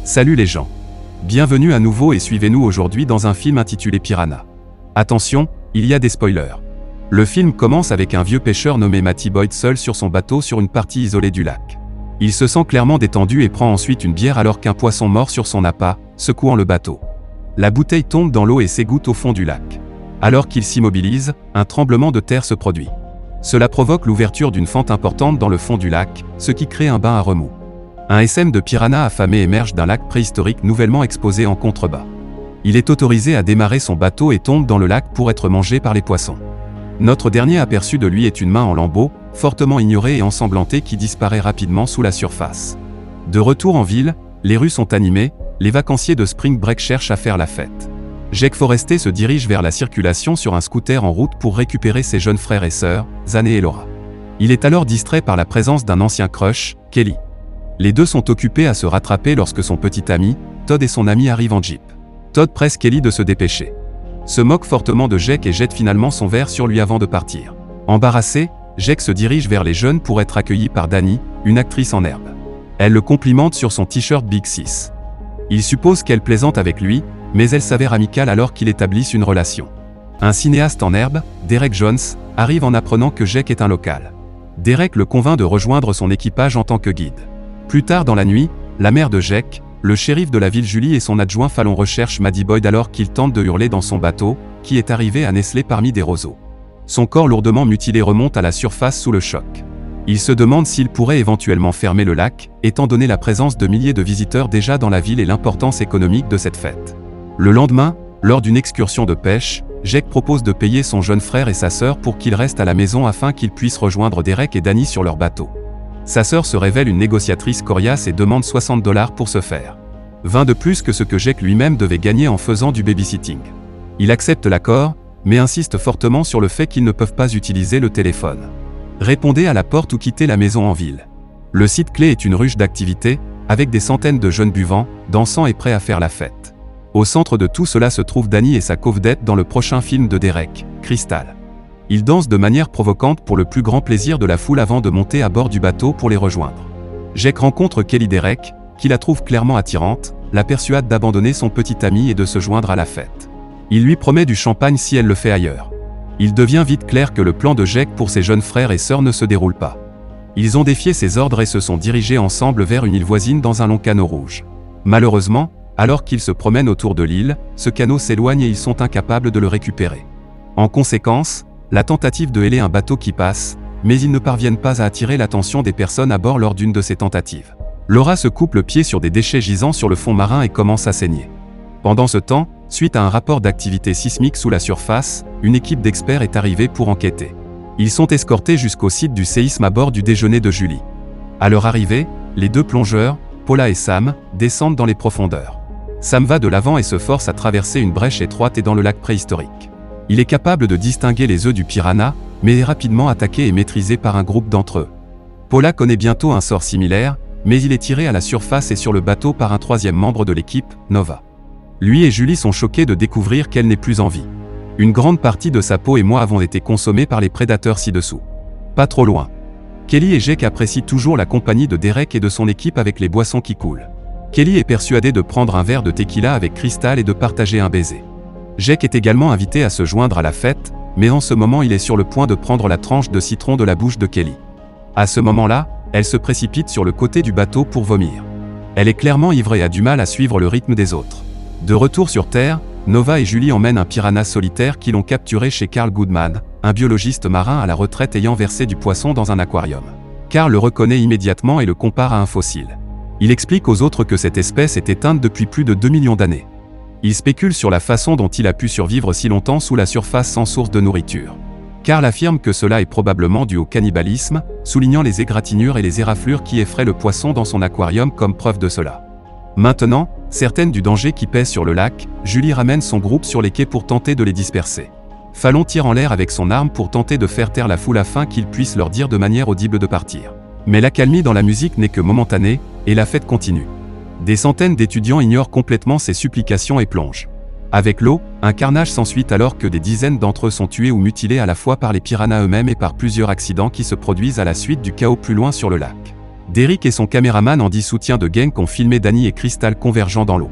Salut les gens. Bienvenue à nouveau et suivez-nous aujourd'hui dans un film intitulé Piranha. Attention, il y a des spoilers. Le film commence avec un vieux pêcheur nommé Matty Boyd seul sur son bateau sur une partie isolée du lac. Il se sent clairement détendu et prend ensuite une bière alors qu'un poisson mord sur son appât, secouant le bateau. La bouteille tombe dans l'eau et s'égoutte au fond du lac. Alors qu'il s'immobilise, un tremblement de terre se produit. Cela provoque l'ouverture d'une fente importante dans le fond du lac, ce qui crée un bain à remous. Un SM de piranha affamé émerge d'un lac préhistorique nouvellement exposé en contrebas. Il est autorisé à démarrer son bateau et tombe dans le lac pour être mangé par les poissons. Notre dernier aperçu de lui est une main en lambeaux, fortement ignorée et ensanglantée qui disparaît rapidement sous la surface. De retour en ville, les rues sont animées, les vacanciers de Spring Break cherchent à faire la fête. Jake Forrester se dirige vers la circulation sur un scooter en route pour récupérer ses jeunes frères et sœurs, Zane et Laura. Il est alors distrait par la présence d'un ancien crush, Kelly. Les deux sont occupés à se rattraper lorsque son petit ami, Todd et son ami arrivent en jeep. Todd presse Kelly de se dépêcher. Se moque fortement de Jake et jette finalement son verre sur lui avant de partir. Embarrassé, Jake se dirige vers les jeunes pour être accueilli par Dani, une actrice en herbe. Elle le complimente sur son t-shirt Big Sis. Il suppose qu'elle plaisante avec lui, mais elle s'avère amicale alors qu'ils établissent une relation. Un cinéaste en herbe, Derek Jones, arrive en apprenant que Jake est un local. Derek le convainc de rejoindre son équipage en tant que guide. Plus tard dans la nuit, la mère de Jake, le shérif de la ville Julie et son adjoint Fallon recherchent Matty Boyd alors qu'il tente de hurler dans son bateau, qui est arrivé à Nestlé parmi des roseaux. Son corps lourdement mutilé remonte à la surface sous le choc. Il se demande s'il pourrait éventuellement fermer le lac, étant donné la présence de milliers de visiteurs déjà dans la ville et l'importance économique de cette fête. Le lendemain, lors d'une excursion de pêche, Jake propose de payer son jeune frère et sa sœur pour qu'ils restent à la maison afin qu'ils puissent rejoindre Derek et Dani sur leur bateau. Sa sœur se révèle une négociatrice coriace et demande $60 pour ce faire. 20 de plus que ce que Jake lui-même devait gagner en faisant du babysitting. Il accepte l'accord, mais insiste fortement sur le fait qu'ils ne peuvent pas utiliser le téléphone. Répondez à la porte ou quittez la maison en ville. Le site clé est une ruche d'activités, avec des centaines de jeunes buvant, dansant et prêts à faire la fête. Au centre de tout cela se trouve Dani et sa co-vedette dans le prochain film de Derek, Crystal. Ils dansent de manière provocante pour le plus grand plaisir de la foule avant de monter à bord du bateau pour les rejoindre. Jake rencontre Kelly Derek, qui la trouve clairement attirante, la persuade d'abandonner son petit ami et de se joindre à la fête. Il lui promet du champagne si elle le fait ailleurs. Il devient vite clair que le plan de Jake pour ses jeunes frères et sœurs ne se déroule pas. Ils ont défié ses ordres et se sont dirigés ensemble vers une île voisine dans un long canot rouge. Malheureusement, alors qu'ils se promènent autour de l'île, ce canot s'éloigne et ils sont incapables de le récupérer. En conséquence, la tentative de héler un bateau qui passe, mais ils ne parviennent pas à attirer l'attention des personnes à bord lors d'une de ces tentatives. Laura se coupe le pied sur des déchets gisant sur le fond marin et commence à saigner. Pendant ce temps, suite à un rapport d'activité sismique sous la surface, une équipe d'experts est arrivée pour enquêter. Ils sont escortés jusqu'au site du séisme à bord du déjeuner de Julie. À leur arrivée, les deux plongeurs, Paula et Sam, descendent dans les profondeurs. Sam va de l'avant et se force à traverser une brèche étroite et dans le lac préhistorique. Il est capable de distinguer les œufs du piranha, mais est rapidement attaqué et maîtrisé par un groupe d'entre eux. Paula connaît bientôt un sort similaire, mais il est tiré à la surface et sur le bateau par un troisième membre de l'équipe, Nova. Lui et Julie sont choqués de découvrir qu'elle n'est plus en vie. Une grande partie de sa peau et moi avons été consommés par les prédateurs ci-dessous. Pas trop loin. Kelly et Jake apprécient toujours la compagnie de Derek et de son équipe avec les boissons qui coulent. Kelly est persuadée de prendre un verre de tequila avec Crystal et de partager un baiser. Jake est également invité à se joindre à la fête, mais en ce moment il est sur le point de prendre la tranche de citron de la bouche de Kelly. À ce moment-là, elle se précipite sur le côté du bateau pour vomir. Elle est clairement ivre et a du mal à suivre le rythme des autres. De retour sur Terre, Nova et Julie emmènent un piranha solitaire qu'ils ont capturé chez Carl Goodman, un biologiste marin à la retraite ayant versé du poisson dans un aquarium. Carl le reconnaît immédiatement et le compare à un fossile. Il explique aux autres que cette espèce est éteinte depuis plus de 2 millions d'années. Il spécule sur la façon dont il a pu survivre si longtemps sous la surface sans source de nourriture. Carl affirme que cela est probablement dû au cannibalisme, soulignant les égratignures et les éraflures qui effraient le poisson dans son aquarium comme preuve de cela. Maintenant, certaine du danger qui pèse sur le lac, Julie ramène son groupe sur les quais pour tenter de les disperser. Fallon tire en l'air avec son arme pour tenter de faire taire la foule afin qu'il puisse leur dire de manière audible de partir. Mais l'accalmie dans la musique n'est que momentanée, et la fête continue. Des centaines d'étudiants ignorent complètement ces supplications et plongent. Avec l'eau, un carnage s'ensuit alors que des dizaines d'entre eux sont tués ou mutilés à la fois par les piranhas eux-mêmes et par plusieurs accidents qui se produisent à la suite du chaos plus loin sur le lac. Derek et son caméraman Andy soutien de gang ont filmé Danny et Crystal convergeant dans l'eau.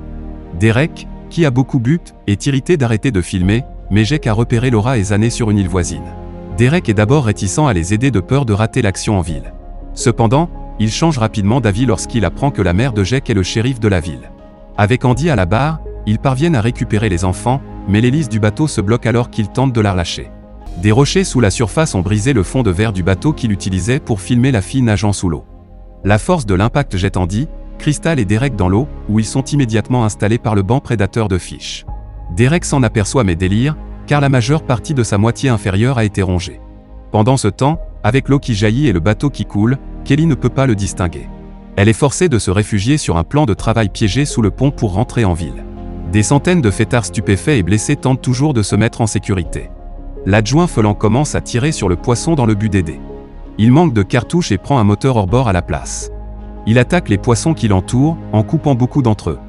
Derek, qui a beaucoup bu, est irrité d'arrêter de filmer, mais Jake a repéré Laura et Zané sur une île voisine. Derek est d'abord réticent à les aider de peur de rater l'action en ville. Cependant, il change rapidement d'avis lorsqu'il apprend que la mère de Jake est le shérif de la ville. Avec Andy à la barre, ils parviennent à récupérer les enfants, mais l'hélice du bateau se bloque alors qu'ils tentent de la relâcher. Des rochers sous la surface ont brisé le fond de verre du bateau qu'il utilisait pour filmer la fille nageant sous l'eau. La force de l'impact jette Andy, Crystal et Derek dans l'eau, où ils sont immédiatement installés par le banc prédateur de Fish. Derek s'en aperçoit mais délire, car la majeure partie de sa moitié inférieure a été rongée. Pendant ce temps, avec l'eau qui jaillit et le bateau qui coule, Kelly ne peut pas le distinguer. Elle est forcée de se réfugier sur un plan de travail piégé sous le pont pour rentrer en ville. Des centaines de fêtards stupéfaits et blessés tentent toujours de se mettre en sécurité. L'adjoint Felan commence à tirer sur le poisson dans le but d'aider. Il manque de cartouches et prend un moteur hors-bord à la place. Il attaque les poissons qui l'entourent, en coupant beaucoup d'entre eux.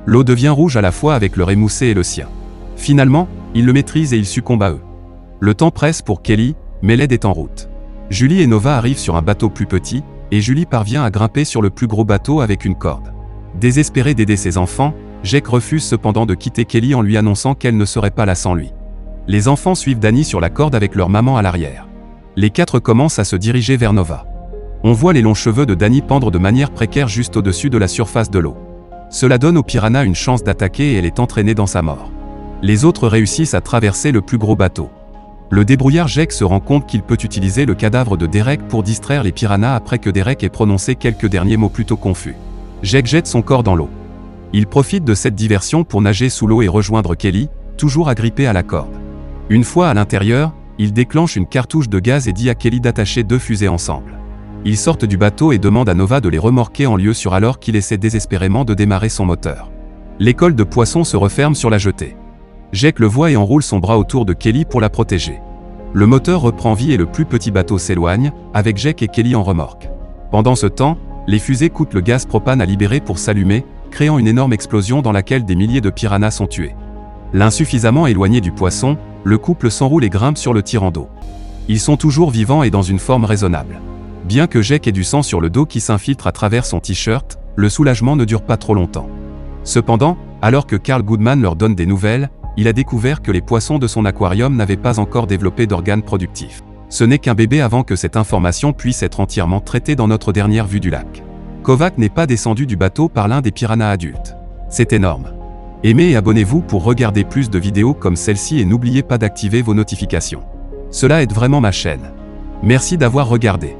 L'eau devient rouge à la fois avec leur émoussé et le sien. Finalement, il le maîtrise et il succombe à eux. Le temps presse pour Kelly, mais l'aide est en route. Julie et Nova arrivent sur un bateau plus petit, et Julie parvient à grimper sur le plus gros bateau avec une corde. Désespéré d'aider ses enfants, Jake refuse cependant de quitter Kelly en lui annonçant qu'elle ne serait pas là sans lui. Les enfants suivent Danny sur la corde avec leur maman à l'arrière. Les quatre commencent à se diriger vers Nova. On voit les longs cheveux de Danny pendre de manière précaire juste au-dessus de la surface de l'eau. Cela donne au piranha une chance d'attaquer et elle est entraînée dans sa mort. Les autres réussissent à traverser le plus gros bateau. Le débrouillard Jake se rend compte qu'il peut utiliser le cadavre de Derek pour distraire les piranhas après que Derek ait prononcé quelques derniers mots plutôt confus. Jake jette son corps dans l'eau. Il profite de cette diversion pour nager sous l'eau et rejoindre Kelly, toujours agrippée à la corde. Une fois à l'intérieur, il déclenche une cartouche de gaz et dit à Kelly d'attacher deux fusées ensemble. Ils sortent du bateau et demandent à Nova de les remorquer en lieu sûr alors qu'il essaie désespérément de démarrer son moteur. L'école de poissons se referme sur la jetée. Jake le voit et enroule son bras autour de Kelly pour la protéger. Le moteur reprend vie et le plus petit bateau s'éloigne, avec Jake et Kelly en remorque. Pendant ce temps, les fusées coûtent le gaz propane à libérer pour s'allumer, créant une énorme explosion dans laquelle des milliers de piranhas sont tués. L'insuffisamment éloigné du poisson, le couple s'enroule et grimpe sur le tirant d'eau. Ils sont toujours vivants et dans une forme raisonnable. Bien que Jake ait du sang sur le dos qui s'infiltre à travers son t-shirt, le soulagement ne dure pas trop longtemps. Cependant, alors que Carl Goodman leur donne des nouvelles, il a découvert que les poissons de son aquarium n'avaient pas encore développé d'organes productifs. Ce n'est qu'un bébé avant que cette information puisse être entièrement traitée dans notre dernière vue du lac. Kovac n'est pas descendu du bateau par l'un des piranhas adultes. C'est énorme. Aimez et abonnez-vous pour regarder plus de vidéos comme celle-ci et n'oubliez pas d'activer vos notifications. Cela aide vraiment ma chaîne. Merci d'avoir regardé.